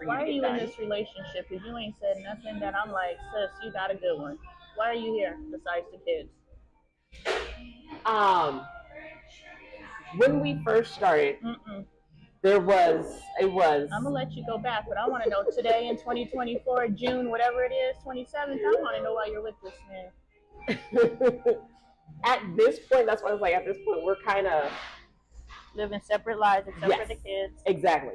for you Why to are get you done. in this relationship? Because you ain't said nothing that I'm like, sis, you got a good one. Why are you here besides the kids? When we first started, it was. I'm gonna let you go back, but I want to know today in 2024, June, whatever it is, 27th. I want to know why you're with this man. At this point, that's why I was like, at this point, we're kind of living separate lives except for the kids. Exactly.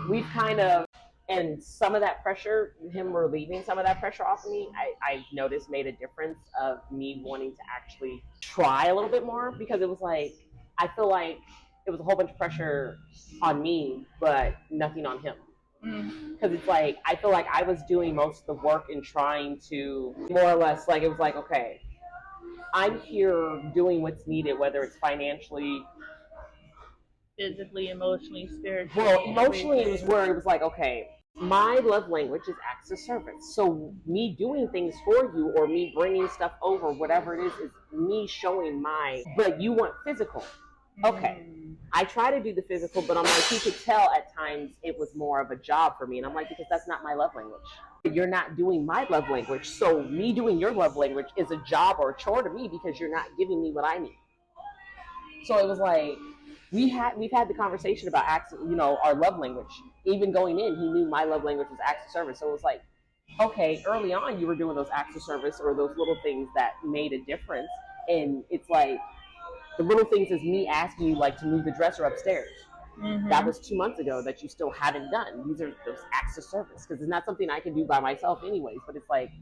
We've kind of, and some of that pressure, him relieving some of that pressure off of me, I've noticed made a difference of me wanting to actually try a little bit more, because it was like, I feel like it was a whole bunch of pressure on me, but nothing on him. Because it's like, I feel like I was doing most of the work and trying to, more or less, like, it was like, okay, I'm here doing what's needed, whether it's financially, physically, emotionally, spiritually. Well, emotionally, it was where it was like, okay, my love language is acts of service. So me doing things for you, or me bringing stuff over, whatever it is me showing but you want physical. Okay. I try to do the physical, but I'm like, you could tell at times it was more of a job for me. And I'm like, because that's not my love language. You're not doing my love language. So me doing your love language is a job or a chore to me, because you're not giving me what I need. So it was like, we've had the conversation about acts, our love language. Even going in, he knew my love language was acts of service. So it was like, okay, early on you were doing those acts of service, or those little things that made a difference. And it's like, the little things is me asking you, like, to move the dresser upstairs. That was 2 months ago that you still haven't done. These are those acts of service, because it's not something I can do by myself anyways. But it's like,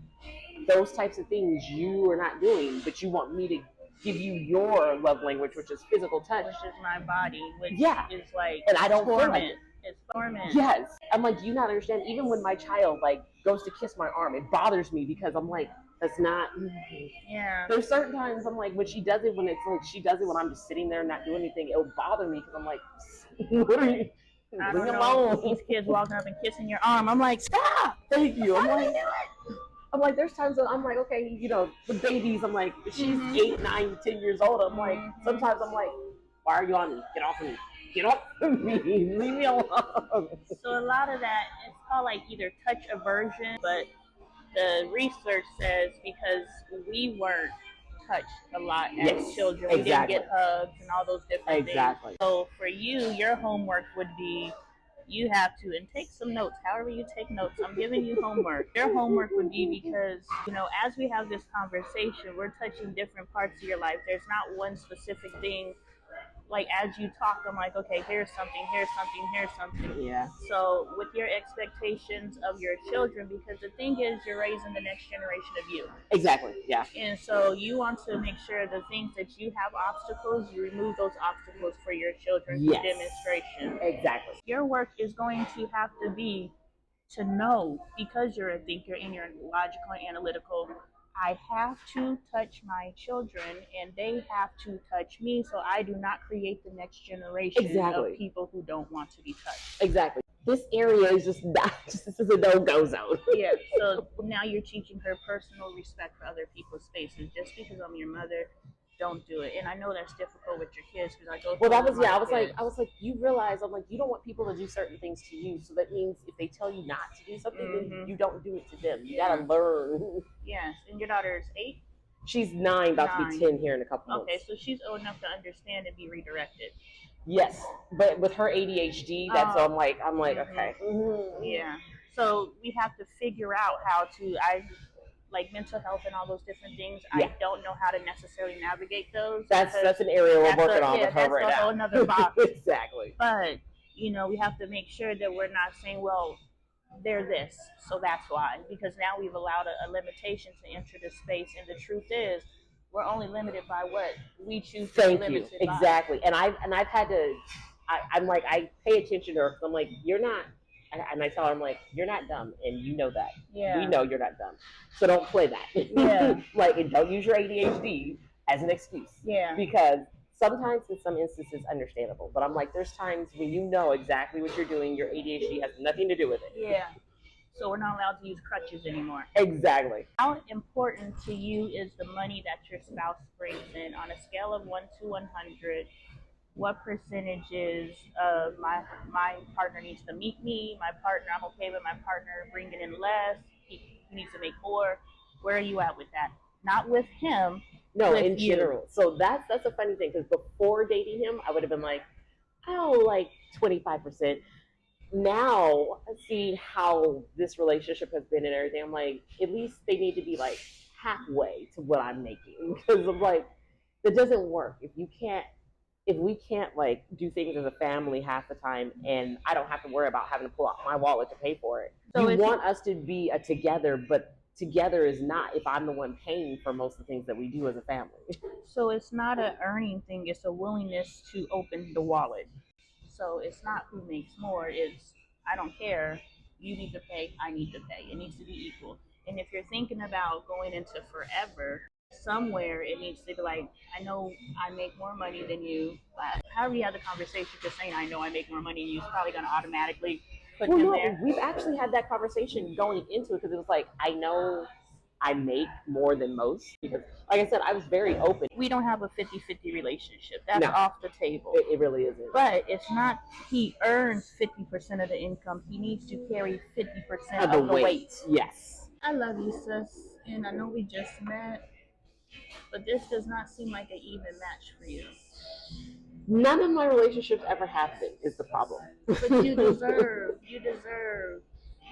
those types of things you are not doing, but you want me to give you your love language, which is physical touch. Which is my body, which is like, and I don't feel like it. It's torment. Yes. I'm like, do you not understand? Even when my child, like, goes to kiss my arm, it bothers me, because I'm like, that's not. Yeah. There's certain times I'm like, when she does it, when it's like she does it when I'm just sitting there not doing anything, it'll bother me, because I'm like, what are you? Leave me alone. These kids walking up and kissing your arm. I'm like, stop. Thank you. I'm like, there's times that I'm like, okay, the babies, I'm like, she's 8, 9, 10 years old. I'm like, sometimes I'm like, why are you on me? Get off of me. Get off of me. Leave me alone. So a lot of that, it's called like either touch aversion, but the research says because we weren't touched a lot as children, we didn't get hugs and all those different things. So for you, your homework would be, you have to, and take some notes, however you take notes, I'm giving you homework. Your homework would be, because, as we have this conversation, we're touching different parts of your life. There's not one specific thing. Like, as you talk, I'm like, okay, here's something, here's something, here's something. Yeah. So with your expectations of your children, because the thing is, you're raising the next generation of you. Exactly, yeah. And so you want to make sure the things that you have obstacles, you remove those obstacles for your children through demonstration. Exactly. Your work is going to have to be to know, because you're a thinker and you're logical and analytical, I have to touch my children and they have to touch me, so I do not create the next generation of people who don't want to be touched. Exactly. This area is just not, this is a no-go zone. Yeah, so now you're teaching her personal respect for other people's spaces. Just because I'm your mother, don't do it. And I know that's difficult with your kids, because I go through I was like, you realize, I'm like, you don't want people to do certain things to you, so that means if they tell you not to do something, then you don't do it to them. You gotta learn. Yes, and your daughter is 8? She's 9, about to be 10 here in a couple months. Okay, so she's old enough to understand and be redirected. Yes, but with her ADHD, that's I'm like, okay. Yeah, so we have to figure out how to, like mental health and all those different things. I don't know how to necessarily navigate those. That's an area we're working on with her right now. That's a whole nother box. Exactly. But, we have to make sure that we're not saying, well, they're this, so that's why. Because now we've allowed a limitation to enter the space, and the truth is, we're only limited by what we choose to be limited by. Exactly. And I've had to, I'm like, I pay attention to her, because I'm like, you're not, and I tell her, I'm like, you're not dumb, and you know that. Yeah. We know you're not dumb. So don't play that. Yeah. Like, and don't use your ADHD as an excuse. Yeah. Because sometimes, in some instances, understandable. But I'm like, there's times when you know exactly what you're doing, your ADHD has nothing to do with it. Yeah. So we're not allowed to use crutches anymore. Exactly. How important to you is the money that your spouse brings in? On a scale of 1 to 100, what percentages of my partner needs to meet me, my partner, I'm okay with my partner bringing in less, he needs to make more. Where are you at with that? Not with him, No, with in you. general. So that's a funny thing because before dating him, I would have been like, oh, like 25%. Now, see how this relationship has been and everything. I'm like, at least they need to be like halfway to what I'm making because I'm like, that doesn't work. If we can't like do things as a family half the time and I don't have to worry about having to pull out my wallet to pay for it. So you want us to be a together, but together is not if I'm the one paying for most of the things that we do as a family. So it's not an earning thing, it's a willingness to open the wallet. So it's not who makes more, it's I don't care. You need to pay, I need to pay. It needs to be equal. And if you're thinking about going into forever, somewhere it needs to be like, I know I make more money than you, but however you have the conversation, just saying I know I make more money than you is probably gonna automatically put Well, them no, there. we've actually had that conversation going into it because it was like, I know I make more than most because, like I said, I was very open. We don't have a 50-50 relationship. That's No. off the table. It really isn't. But it's not he earns 50% of the income. He needs to carry 50% Of the weight. Yes. I love you, sis. And I know we just met, but this does not seem like an even match for you. None of my relationships ever have been, is the problem. But you deserve.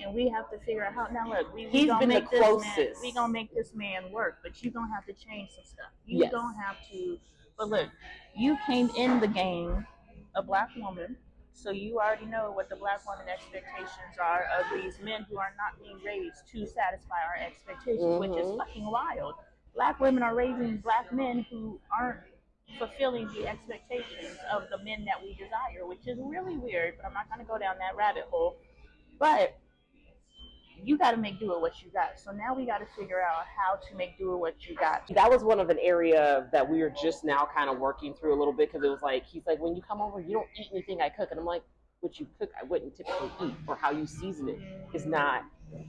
And we have to figure out how. Now look, He's gonna been make the closest. we gonna make this man work, but you gonna have to change some stuff. You Yes. don't have to. But look, you came in the game a black woman, so you already know what the black woman expectations are of these men who are not being raised to satisfy our expectations, which is fucking wild. Black women are raising black men who aren't fulfilling the expectations of the men that we desire, which is really weird, but I'm not going to go down that rabbit hole. But you got to make do with what you got. So now we got to figure out how to make do with what you got. That was one of an area that we were just now kind of working through a little bit because it was like, he's like, when you come over, you don't eat anything I cook. And I'm like, what you cook, I wouldn't typically eat, or how you season it is not,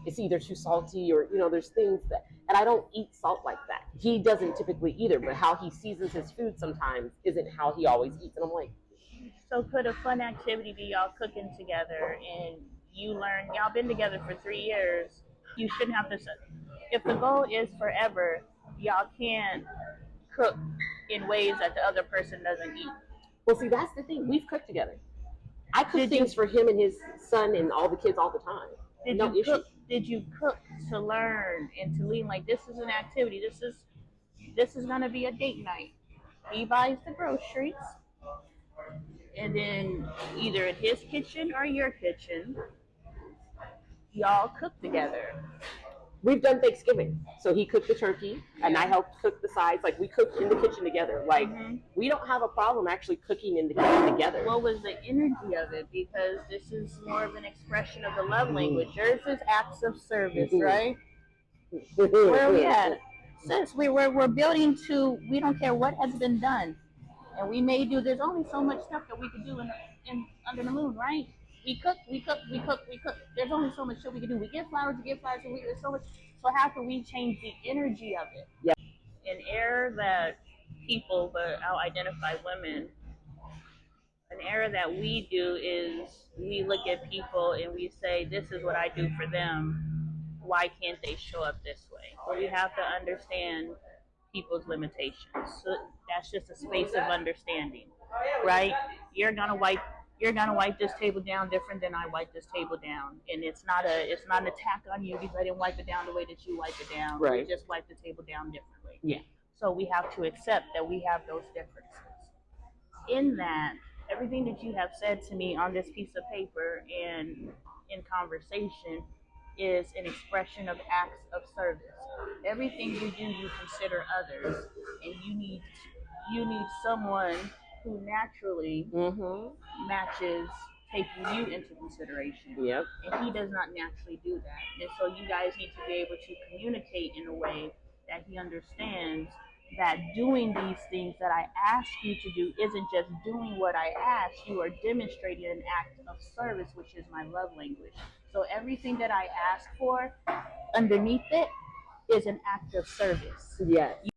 it's either too salty or, there's things that, and I don't eat salt like that. He doesn't typically either, but how he seasons his food sometimes isn't how he always eats. And I'm like, so could a fun activity be y'all cooking together and you learn, y'all been together for 3 years, you shouldn't have to, if the goal is forever, y'all can't cook in ways that the other person doesn't eat. Well, see, that's the thing. We've cooked together. I cook things for him and his son and all the kids all the time. Did you cook to learn and to lean? Like, this is an activity. This is gonna be a date night. He buys the groceries, and then either in his kitchen or your kitchen, y'all cook together. We've done Thanksgiving. So he cooked the turkey and I helped cook the sides. Like, we cooked in the kitchen together. Like, we don't have a problem actually cooking in the kitchen together. What was the energy of it? Because this is more of an expression of the love language. Yours is acts of service, right? Where are we at? Since we're building to, we don't care what has been done. And we may do, there's only so much stuff that we can do in under the moon, right? We cook. There's only so much shit we can do. We get flowers, and there's so much. So how can we change the energy of it? Yeah. An error that people, but I'll identify women, an error that we do is we look at people and we say, this is what I do for them. Why can't they show up this way? So we have to understand people's limitations. So that's just a space of understanding, right? You're gonna wipe this table down different than I wipe this table down, and it's not an attack on you because I didn't wipe it down the way that you wipe it down. Right. We just wipe the table down differently. Yeah. So we have to accept that we have those differences. In that, everything that you have said to me on this piece of paper and in conversation is an expression of acts of service. Everything you do, you consider others, and you need someone who naturally matches taking you into consideration. Yep. And he does not naturally do that. And so you guys need to be able to communicate in a way that he understands that doing these things that I ask you to do isn't just doing what I ask, you are demonstrating an act of service, which is my love language. So everything that I ask for, underneath it, is an act of service. Yes.